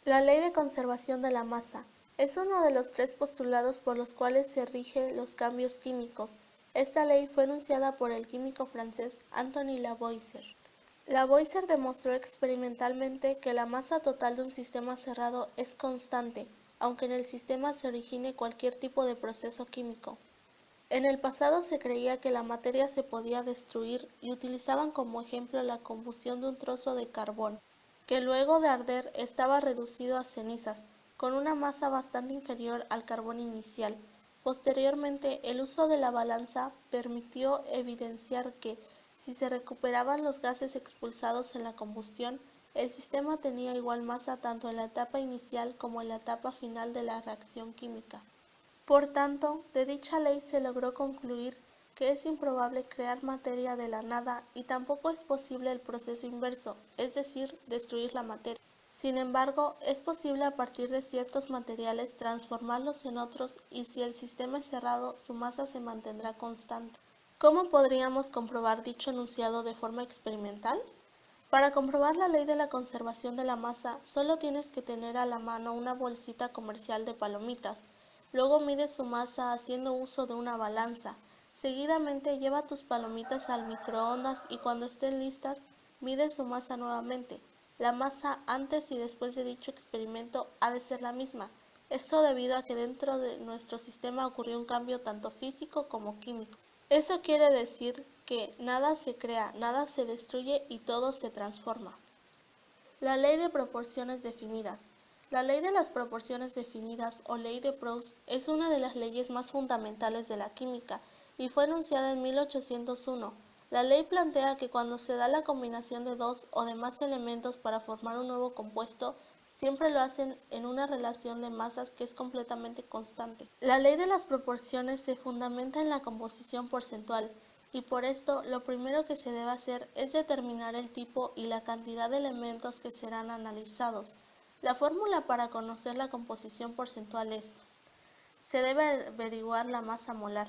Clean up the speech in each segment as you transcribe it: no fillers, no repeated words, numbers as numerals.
La ley de conservación de la masa es uno de los tres postulados por los cuales se rigen los cambios químicos. Esta ley fue enunciada por el químico francés Antoine Lavoisier. Lavoisier demostró experimentalmente que la masa total de un sistema cerrado es constante, aunque en el sistema se origine cualquier tipo de proceso químico. En el pasado se creía que la materia se podía destruir y utilizaban como ejemplo la combustión de un trozo de carbón, que luego de arder estaba reducido a cenizas, con una masa bastante inferior al carbón inicial. Posteriormente, el uso de la balanza permitió evidenciar que, si se recuperaban los gases expulsados en la combustión, el sistema tenía igual masa tanto en la etapa inicial como en la etapa final de la reacción química. Por tanto, de dicha ley se logró concluir que es improbable crear materia de la nada y tampoco es posible el proceso inverso, es decir, destruir la materia. Sin embargo, es posible a partir de ciertos materiales transformarlos en otros y si el sistema es cerrado, su masa se mantendrá constante. ¿Cómo podríamos comprobar dicho enunciado de forma experimental? Para comprobar la ley de la conservación de la masa, solo tienes que tener a la mano una bolsita comercial de palomitas. Luego mides su masa haciendo uso de una balanza. Seguidamente lleva tus palomitas al microondas y cuando estén listas, mide su masa nuevamente. La masa antes y después de dicho experimento ha de ser la misma. Esto debido a que dentro de nuestro sistema ocurrió un cambio tanto físico como químico. Eso quiere decir que nada se crea, nada se destruye y todo se transforma. La ley de proporciones definidas. La ley de las proporciones definidas o ley de Proust es una de las leyes más fundamentales de la química y fue enunciada en 1801. La ley plantea que cuando se da la combinación de dos o de más elementos para formar un nuevo compuesto, siempre lo hacen en una relación de masas que es completamente constante. La ley de las proporciones se fundamenta en la composición porcentual, y por esto lo primero que se debe hacer es determinar el tipo y la cantidad de elementos que serán analizados. La fórmula para conocer la composición porcentual es: se debe averiguar la masa molar.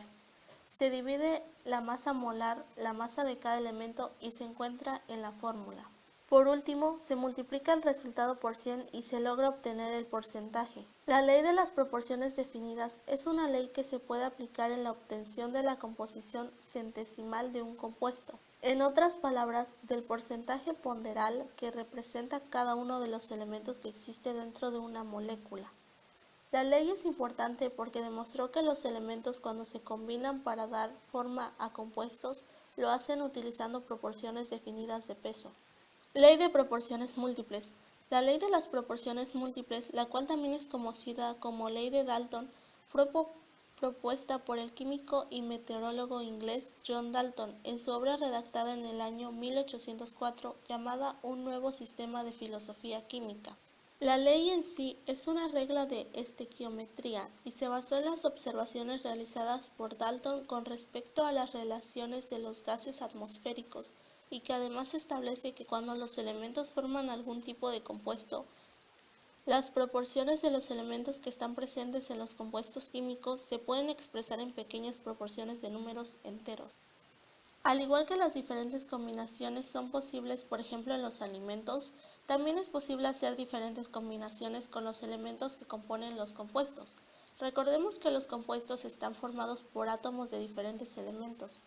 Se divide la masa molar, la masa de cada elemento y se encuentra en la fórmula. Por último, se multiplica el resultado por 100 y se logra obtener el porcentaje. La ley de las proporciones definidas es una ley que se puede aplicar en la obtención de la composición centesimal de un compuesto. En otras palabras, del porcentaje ponderal que representa cada uno de los elementos que existe dentro de una molécula. La ley es importante porque demostró que los elementos cuando se combinan para dar forma a compuestos, lo hacen utilizando proporciones definidas de peso. Ley de proporciones múltiples. La ley de las proporciones múltiples, la cual también es conocida como ley de Dalton, fue propuesta por el químico y meteorólogo inglés John Dalton en su obra redactada en el año 1804 llamada Un nuevo sistema de filosofía química. La ley en sí es una regla de estequiometría y se basó en las observaciones realizadas por Dalton con respecto a las relaciones de los gases atmosféricos y que además establece que cuando los elementos forman algún tipo de compuesto, las proporciones de los elementos que están presentes en los compuestos químicos se pueden expresar en pequeñas proporciones de números enteros. Al igual que las diferentes combinaciones son posibles, por ejemplo, en los alimentos, también es posible hacer diferentes combinaciones con los elementos que componen los compuestos. Recordemos que los compuestos están formados por átomos de diferentes elementos.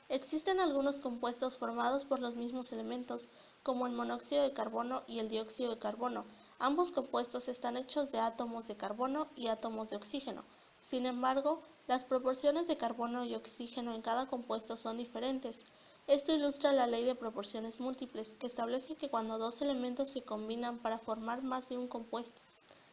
Existen algunos compuestos formados por los mismos elementos, como el monóxido de carbono y el dióxido de carbono. Ambos compuestos están hechos de átomos de carbono y átomos de oxígeno. Sin embargo, las proporciones de carbono y oxígeno en cada compuesto son diferentes. Esto ilustra la ley de proporciones múltiples, que establece que cuando dos elementos se combinan para formar más de un compuesto,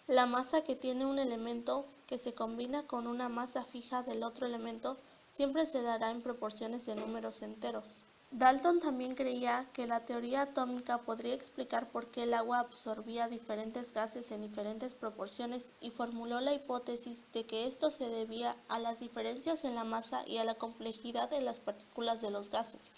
la masa que tiene un elemento que se combina con una masa fija del otro elemento siempre se dará en proporciones de números enteros. Dalton también creía que la teoría atómica podría explicar por qué el agua absorbía diferentes gases en diferentes proporciones y formuló la hipótesis de que esto se debía a las diferencias en la masa y a la complejidad de las partículas de los gases.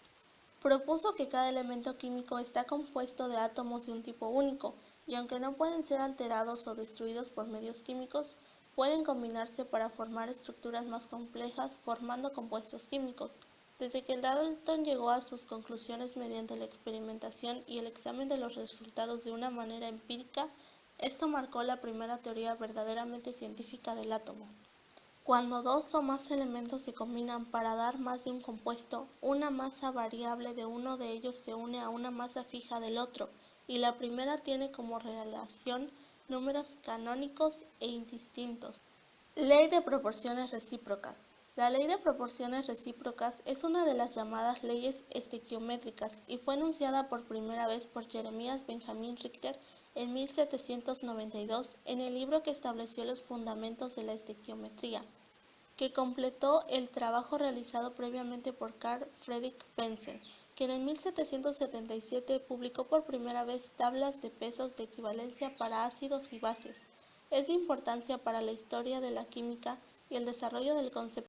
Propuso que cada elemento químico está compuesto de átomos de un tipo único, y aunque no pueden ser alterados o destruidos por medios químicos, pueden combinarse para formar estructuras más complejas formando compuestos químicos. Desde que Dalton llegó a sus conclusiones mediante la experimentación y el examen de los resultados de una manera empírica, Esto marcó la primera teoría verdaderamente científica del átomo. Cuando dos o más elementos se combinan para dar más de un compuesto, una masa variable de uno de ellos se une a una masa fija del otro, y la primera tiene como relación números canónicos e indistintos. Ley de proporciones recíprocas. La ley de proporciones recíprocas es una de las llamadas leyes estequiométricas y fue enunciada por primera vez por Jeremías Benjamin Richter en 1792 en el libro que estableció los fundamentos de la estequiometría, que completó el trabajo realizado previamente por Carl Friedrich Benzel, quien en 1777 publicó por primera vez tablas de pesos de equivalencia para ácidos y bases. Es de importancia para la historia de la química y el desarrollo del concepto